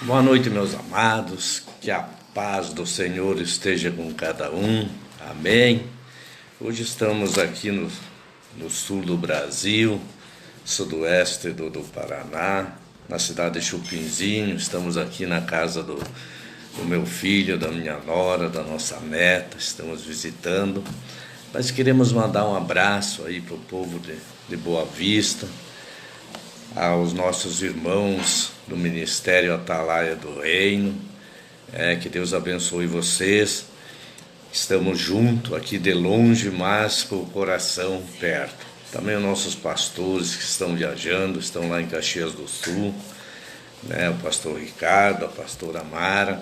Boa noite, meus amados, que a paz do Senhor esteja com cada um, amém. Hoje estamos aqui no sul do Brasil, sudoeste do Paraná, na cidade de Chupinzinho. Estamos aqui na casa do meu filho, da minha nora, da nossa neta, estamos visitando. Nós queremos mandar um abraço aí para o povo de Boa Vista, aos nossos irmãos do Ministério Atalaia do Reino, que Deus abençoe vocês. Estamos juntos aqui de longe, mas com o coração perto. Também os nossos pastores que estão viajando, estão lá em Caxias do Sul, o pastor Ricardo, a pastora Mara,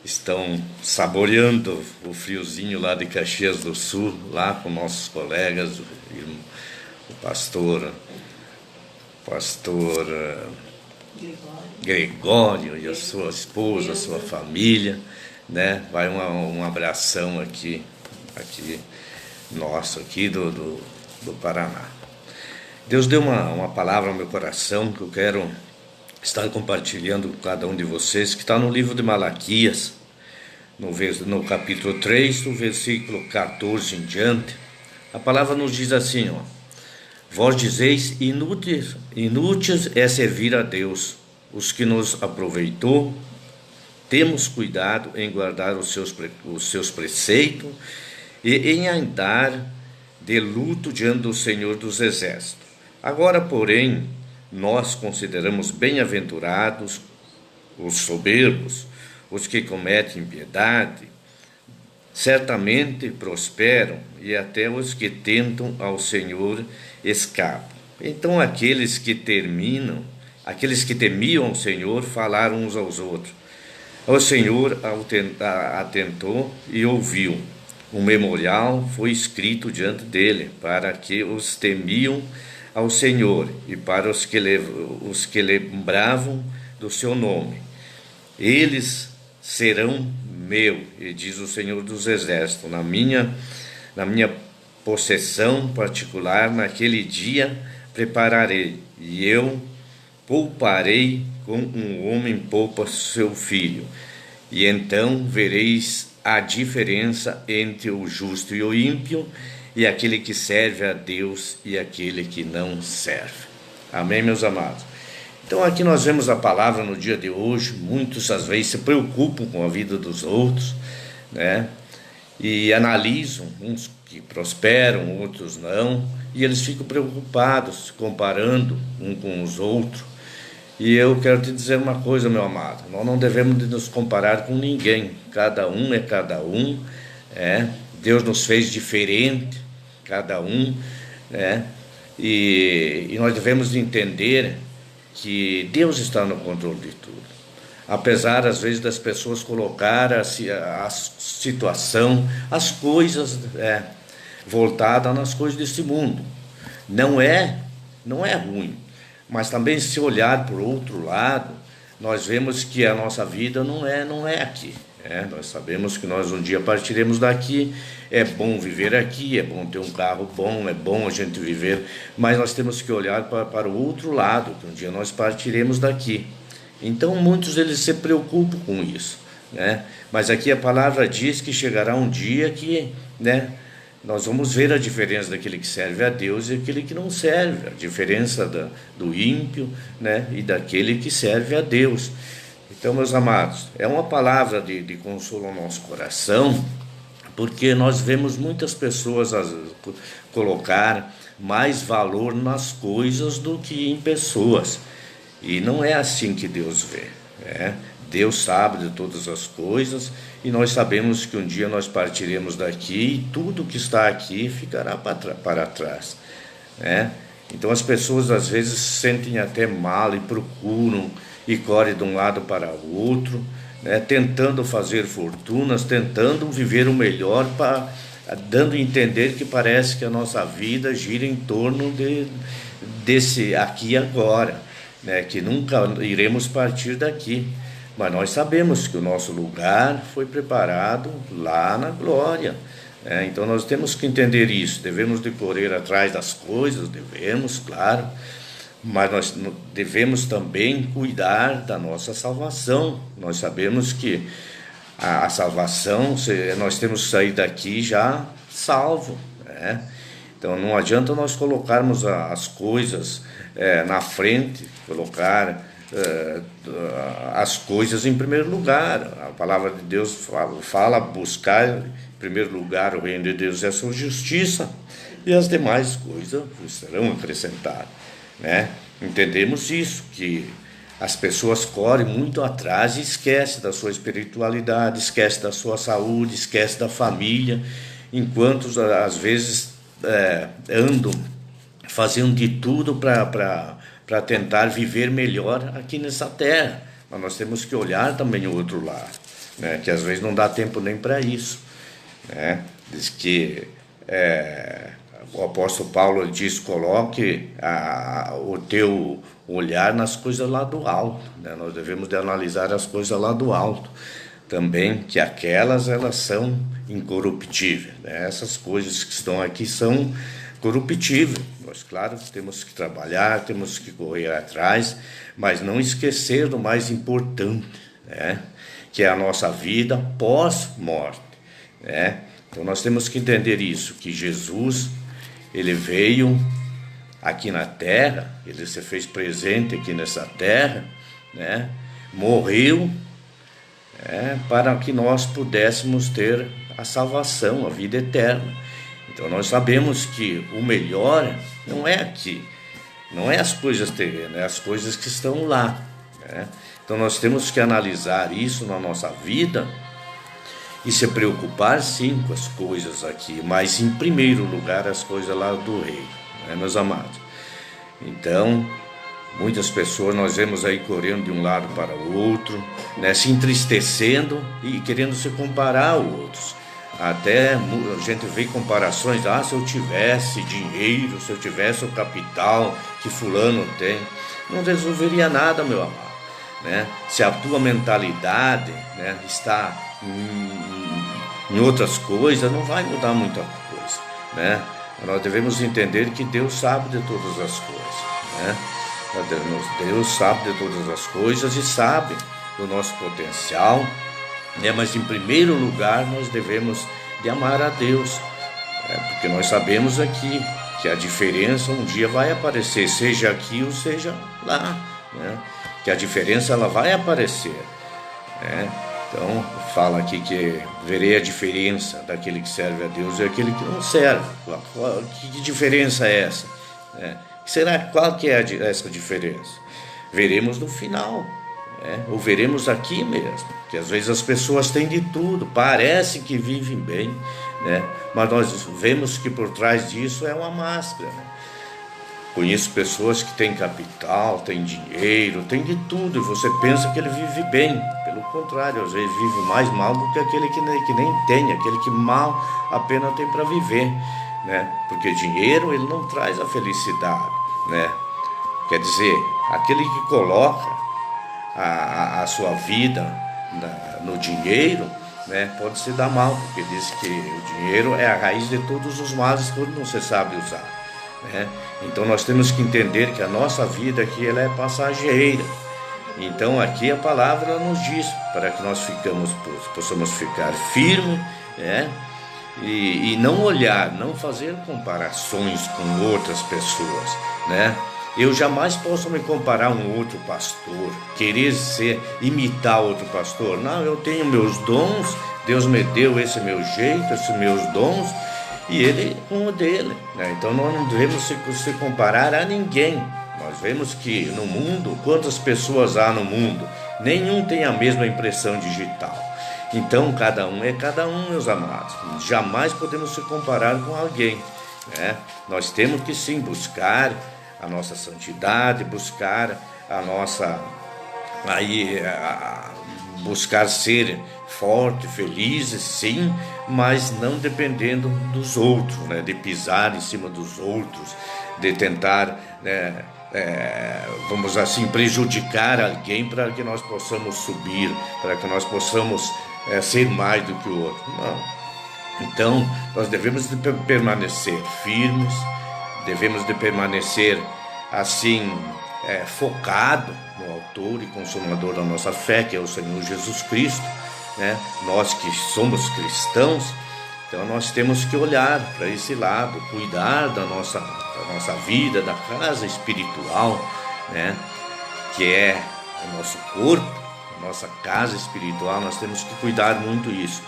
estão saboreando o friozinho lá de Caxias do Sul, lá com nossos colegas, o pastor Gregório e a sua esposa, a sua família, vai um abração aqui nosso, aqui do Paraná. Deus deu uma palavra ao meu coração que eu quero estar compartilhando com cada um de vocês, que está no livro de Malaquias, no capítulo 3, do versículo 14 em diante. A palavra nos diz assim, vós dizeis, inúteis é servir a Deus, os que nos aproveitou, temos cuidado em guardar os seus preceitos e em andar de luto diante do Senhor dos Exércitos. Agora, porém, nós consideramos bem-aventurados os soberbos, os que cometem impiedade, certamente prosperam, e até os que tentam ao Senhor escapam. Então aqueles que temiam o Senhor falaram uns aos outros. O Senhor atentou e ouviu. Um memorial foi escrito diante dele, para que os temiam ao Senhor e para os que lembravam do seu nome. Eles serão meu, e diz o Senhor dos Exércitos, na minha possessão particular, naquele dia prepararei, e eu pouparei como um homem poupa seu filho, e então vereis a diferença entre o justo e o ímpio, e aquele que serve a Deus e aquele que não serve. Amém, meus amados? Então aqui nós vemos a palavra no dia de hoje. Muitos às vezes se preocupam com a vida dos outros, e analisam, uns que prosperam, outros não, e eles ficam preocupados, comparando um com os outros. E eu quero te dizer uma coisa, meu amado, nós não devemos nos comparar com ninguém, cada um é cada um, Deus nos fez diferente, cada um, e nós devemos entender que Deus está no controle de tudo. Apesar, às vezes, das pessoas colocar a situação, as coisas voltadas nas coisas desse mundo. Não é ruim, mas também se olhar por outro lado, nós vemos que a nossa vida não é aqui. Nós sabemos que nós um dia partiremos daqui, é bom viver aqui, é bom ter um carro bom, é bom a gente viver, mas nós temos que olhar para o outro lado, que um dia nós partiremos daqui. Então muitos deles se preocupam com isso, mas aqui a palavra diz que chegará um dia que, nós vamos ver a diferença daquele que serve a Deus e aquele que não serve, a diferença do ímpio, e daquele que serve a Deus. Então, meus amados, é uma palavra de consolo ao nosso coração, porque nós vemos muitas pessoas colocar mais valor nas coisas do que em pessoas, e não é assim que Deus vê. Deus sabe de todas as coisas, e nós sabemos que um dia nós partiremos daqui e tudo que está aqui ficará para trás. Então as pessoas às vezes se sentem até mal e procuram e correm de um lado para o outro, tentando fazer fortunas, tentando viver o melhor, dando a entender que parece que a nossa vida gira em torno desse aqui e agora, que nunca iremos partir daqui. Mas nós sabemos que o nosso lugar foi preparado lá na glória. Então nós temos que entender isso. Devemos de correr atrás das coisas, devemos, claro, mas nós devemos também cuidar da nossa salvação. Nós sabemos que a salvação, nós temos que sair daqui já salvo, né? Então não adianta nós colocarmos as coisas na frente, colocar as coisas em primeiro lugar. A palavra de Deus fala buscar em primeiro lugar o reino de Deus e a sua justiça, e as demais coisas serão acrescentadas, né? Entendemos isso, que as pessoas correm muito atrás e esquecem da sua espiritualidade, esquecem da sua saúde, esquecem da família, enquanto às vezes andam fazendo de tudo para tentar viver melhor aqui nessa terra. Mas nós temos que olhar também o outro lado, né? Que às vezes não dá tempo nem para isso, né? Diz que o apóstolo Paulo diz: coloque o teu olhar nas coisas lá do alto, né? Nós devemos de analisar as coisas lá do alto também, que elas são incorruptíveis, né? Essas coisas que estão aqui são corruptíveis. Nós, claro, temos que trabalhar, temos que correr atrás, mas não esquecer do mais importante, né? Que é a nossa vida pós-morte, né? Então nós temos que entender isso, que Jesus, ele veio aqui na terra, ele se fez presente aqui nessa terra, né? Morreu, para que nós pudéssemos ter a salvação, a vida eterna. Então nós sabemos que o melhor não é aqui, não é as coisas terrenas, é as coisas que estão lá, né? Então nós temos que analisar isso na nossa vida e se preocupar sim com as coisas aqui, mas em primeiro lugar as coisas lá do reino, né, meus amados? Então, muitas pessoas nós vemos aí correndo de um lado para o outro, né, se entristecendo e querendo se comparar a outros. Até a gente vê comparações: se eu tivesse dinheiro, se eu tivesse o capital que fulano tem, não resolveria nada, meu amado, né? Se a tua mentalidade, né, está em outras coisas, não vai mudar muita coisa, né? Nós devemos entender que Deus sabe de todas as coisas, né? Deus sabe de todas as coisas e sabe do nosso potencial, né? Mas em primeiro lugar nós devemos de amar a Deus, porque nós sabemos aqui que a diferença um dia vai aparecer, seja aqui ou seja lá, né? Que a diferença ela vai aparecer, né? Então fala aqui que verei a diferença daquele que serve a Deus e aquele que não serve. Que diferença é essa? Qual que é essa diferença? Veremos no final, né? Ou veremos aqui mesmo, que às vezes as pessoas têm de tudo, parece que vivem bem, né? Mas nós vemos que por trás disso é uma máscara, né? Conheço pessoas que têm capital, têm dinheiro, têm de tudo, e você pensa que ele vive bem. Pelo contrário, às vezes vive mais mal do que aquele que nem tem, aquele que mal apenas tem para viver, né? Porque dinheiro ele não traz a felicidade, né? Quer dizer, aquele que coloca a sua vida no dinheiro, né, pode se dar mal, porque diz que o dinheiro é a raiz de todos os males quando não se sabe usar, né? Então nós temos que entender que a nossa vida aqui ela é passageira. Então aqui a palavra nos diz para que nós possamos ficar firmes, né? E não olhar, não fazer comparações com outras pessoas, né? Eu jamais posso me comparar a um outro pastor, querer imitar outro pastor. Não, eu tenho meus dons, Deus me deu esse meu jeito, esses meus dons, e ele com o dele, né? Então nós não devemos se comparar a ninguém. Nós vemos que no mundo, quantas pessoas há no mundo? Nenhum tem a mesma impressão digital. Então cada um é cada um, meus amados. Jamais podemos se comparar com alguém, né? Nós temos que sim buscar a nossa santidade, buscar a nossa buscar ser forte, felizes, sim, mas não dependendo dos outros, né? De pisar em cima dos outros, de tentar, né, vamos assim, prejudicar alguém para que nós possamos subir, para que nós possamos ser mais do que o outro. Não. Então, nós devemos de permanecer firmes, devemos de permanecer assim, focado no autor e consumador da nossa fé, que é o Senhor Jesus Cristo, né? Nós que somos cristãos, então nós temos que olhar para esse lado, cuidar da nossa vida, da casa espiritual, né? Que é o nosso corpo, a nossa casa espiritual. Nós temos que cuidar muito isso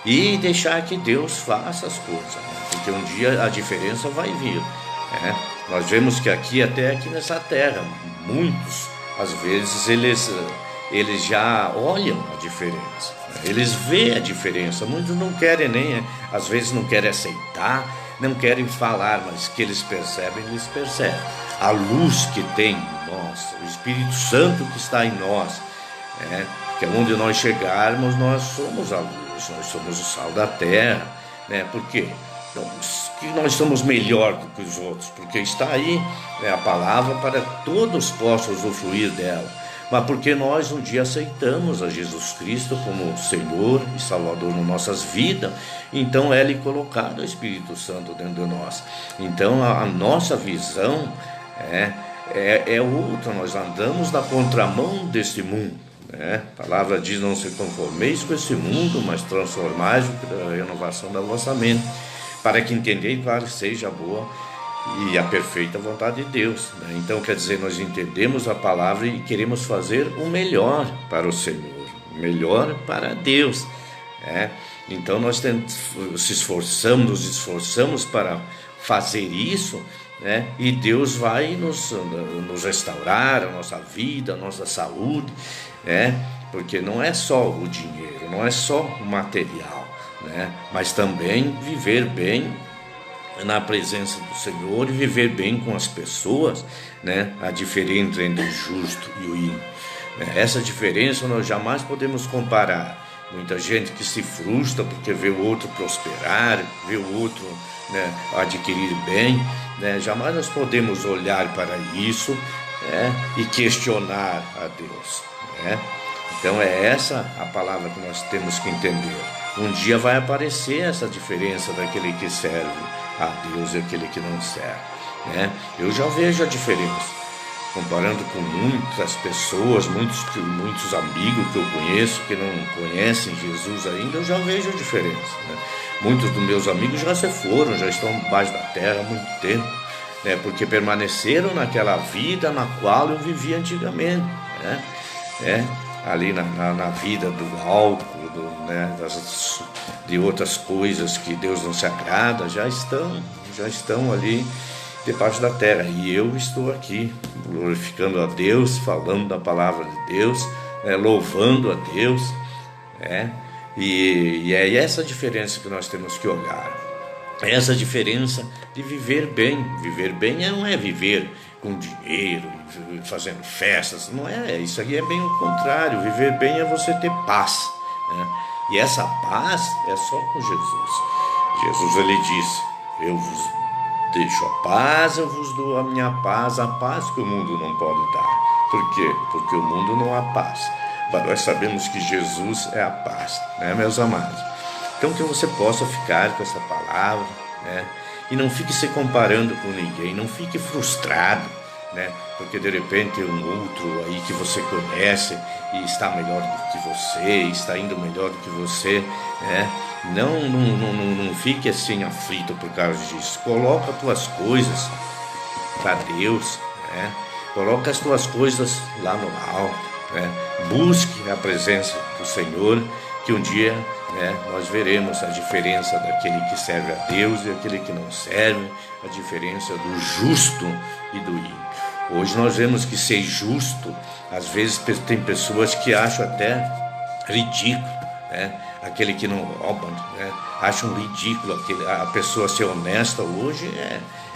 e deixar que Deus faça as coisas, né? Porque um dia a diferença vai vir, né? Nós vemos que até aqui nessa terra, muitos, às vezes, eles já olham a diferença, né? Eles veem a diferença. Muitos não querem nem, às vezes não querem aceitar, não querem falar, mas que eles percebem, a luz que tem em nós, o Espírito Santo que está em nós, né? Que onde nós chegarmos, nós somos a luz, nós somos o sal da terra, né? Por quê? Então, que nós somos melhor do que os outros, porque está aí, né, a palavra para que todos possam usufruir dela, mas porque nós um dia aceitamos a Jesus Cristo como Senhor e Salvador nas nossas vidas, então é colocado o Espírito Santo dentro de nós. Então a nossa visão é outra, nós andamos na contramão desse mundo, né? A palavra diz: não se conformeis com esse mundo, mas transformai-vos pela renovação da vossa mente, para que entendeis qual seja a boa e a perfeita vontade de Deus, né? Então quer dizer, nós entendemos a palavra e queremos fazer o melhor para o Senhor, o melhor para Deus, né? Então nós nos esforçamos para fazer isso, né? E Deus vai nos restaurar a nossa vida, a nossa saúde, né? Porque não é só o dinheiro, não é só o material, né? Mas também viver bem na presença do Senhor e viver bem com as pessoas, né? A diferença entre o justo e o ímpio, né? Essa diferença nós jamais podemos comparar. Muita gente que se frustra porque vê o outro prosperar, vê o outro, né, adquirir bem, né? Jamais nós podemos olhar para isso, né, e questionar a Deus, né? Então é essa a palavra que nós temos que entender. Um dia vai aparecer essa diferença daquele que serve a Deus e aquele que não serve, né? Eu já vejo a diferença. Comparando com muitas pessoas, muitos amigos que eu conheço que não conhecem Jesus ainda, eu já vejo a diferença, né? Muitos dos meus amigos já se foram, já estão debaixo da terra há muito tempo, né? Porque permaneceram naquela vida na qual eu vivia antigamente, né? Ali na vida do álcool, né? De outras coisas que Deus não se agrada, já estão ali debaixo da terra, e eu estou aqui glorificando a Deus, falando da palavra de Deus, né, louvando a Deus, né? E é essa diferença que nós temos que olhar, essa diferença de viver bem. Viver bem não é viver com dinheiro, fazendo festas, não é, isso aí é bem o contrário. Viver bem é você ter paz, né? E essa paz é só com Jesus. Jesus, ele disse: eu vos deixo a paz, eu vos dou a minha paz, a paz que o mundo não pode dar. Por quê? Porque o mundo não há paz. Mas nós sabemos que Jesus é a paz, né, meus amados? Então que você possa ficar com essa palavra, né? E não fique se comparando com ninguém, não fique frustrado, né? Porque de repente um outro aí que você conhece e está melhor do que você, está indo melhor do que você, né? Não fique assim aflito por causa disso. Coloca as tuas coisas para Deus, né? Coloca as tuas coisas lá no alto, né? Busque a presença do Senhor, que um dia, né, nós veremos a diferença daquele que serve a Deus e aquele que não serve, a diferença do justo e do ímpio. Hoje nós vemos que ser justo, às vezes tem pessoas que acham até ridículo, né? Aquele que não rouba, né? Acham ridículo a pessoa ser honesta. Hoje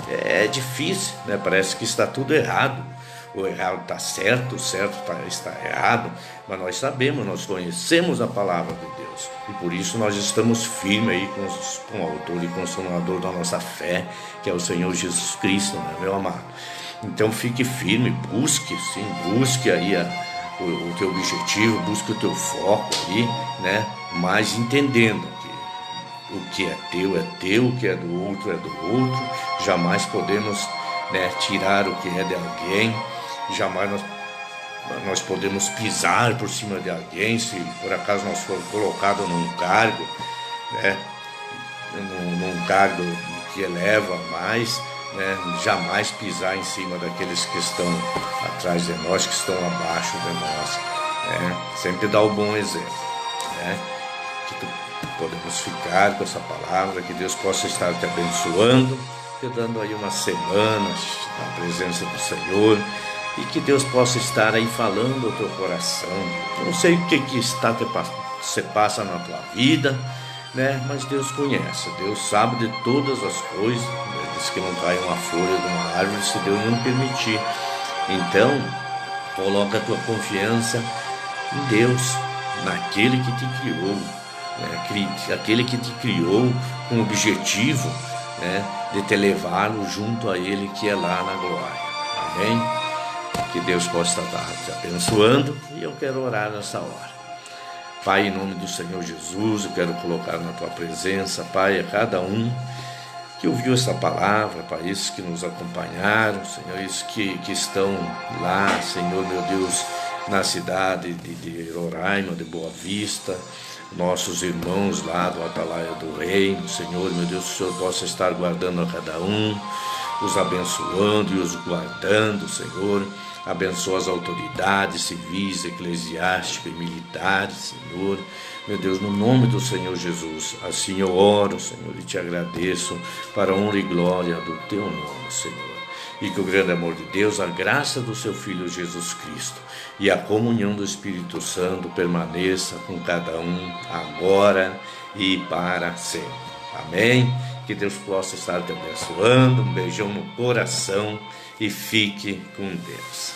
é difícil, né? Parece que está tudo errado. O errado está certo, o certo está errado, mas nós sabemos, nós conhecemos a palavra de Deus, e por isso nós estamos firmes aí com o autor e consumador da nossa fé, que é o Senhor Jesus Cristo, né, meu amado? Então fique firme, busque aí o teu objetivo, busque o teu foco aí, né? Mas entendendo que o que é teu, o que é do outro, jamais podemos né, tirar o que é de alguém. Jamais nós podemos pisar por cima de alguém, se por acaso nós formos colocados num cargo, né, num cargo que eleva mais, né, jamais pisar em cima daqueles que estão atrás de nós, que estão abaixo de nós, né, sempre dar o bom exemplo, né, que podemos ficar com essa palavra, que Deus possa estar te abençoando, te dando aí uma semana na presença do Senhor, e que Deus possa estar aí falando ao teu coração. Eu não sei o que se passa na tua vida, né? Mas Deus conhece, Deus sabe de todas as coisas. Ele diz que não cai uma folha de uma árvore se Deus não permitir. Então, coloca a tua confiança em Deus, naquele que te criou, né? Aquele que te criou com o objetivo, né, de te levá-lo junto a Ele que é lá na glória. Amém? Que Deus possa estar te abençoando, e eu quero orar nessa hora. Pai, em nome do Senhor Jesus, eu quero colocar na tua presença, Pai, a cada um que ouviu essa palavra, Pai, esses que nos acompanharam, Senhor, esses que estão lá, Senhor, meu Deus, na cidade de Roraima, de Boa Vista, nossos irmãos lá do Atalaia do Reino, Senhor, meu Deus, o Senhor possa estar guardando a cada um, os abençoando e os guardando, Senhor. Abençoa as autoridades civis, eclesiásticas e militares, Senhor. Meu Deus, no nome do Senhor Jesus, assim eu oro, Senhor, e te agradeço para a honra e glória do teu nome, Senhor. E que o grande amor de Deus, a graça do seu Filho Jesus Cristo e a comunhão do Espírito Santo permaneça com cada um, agora e para sempre. Amém? Que Deus possa estar te abençoando. Um beijão no coração e fique com Deus.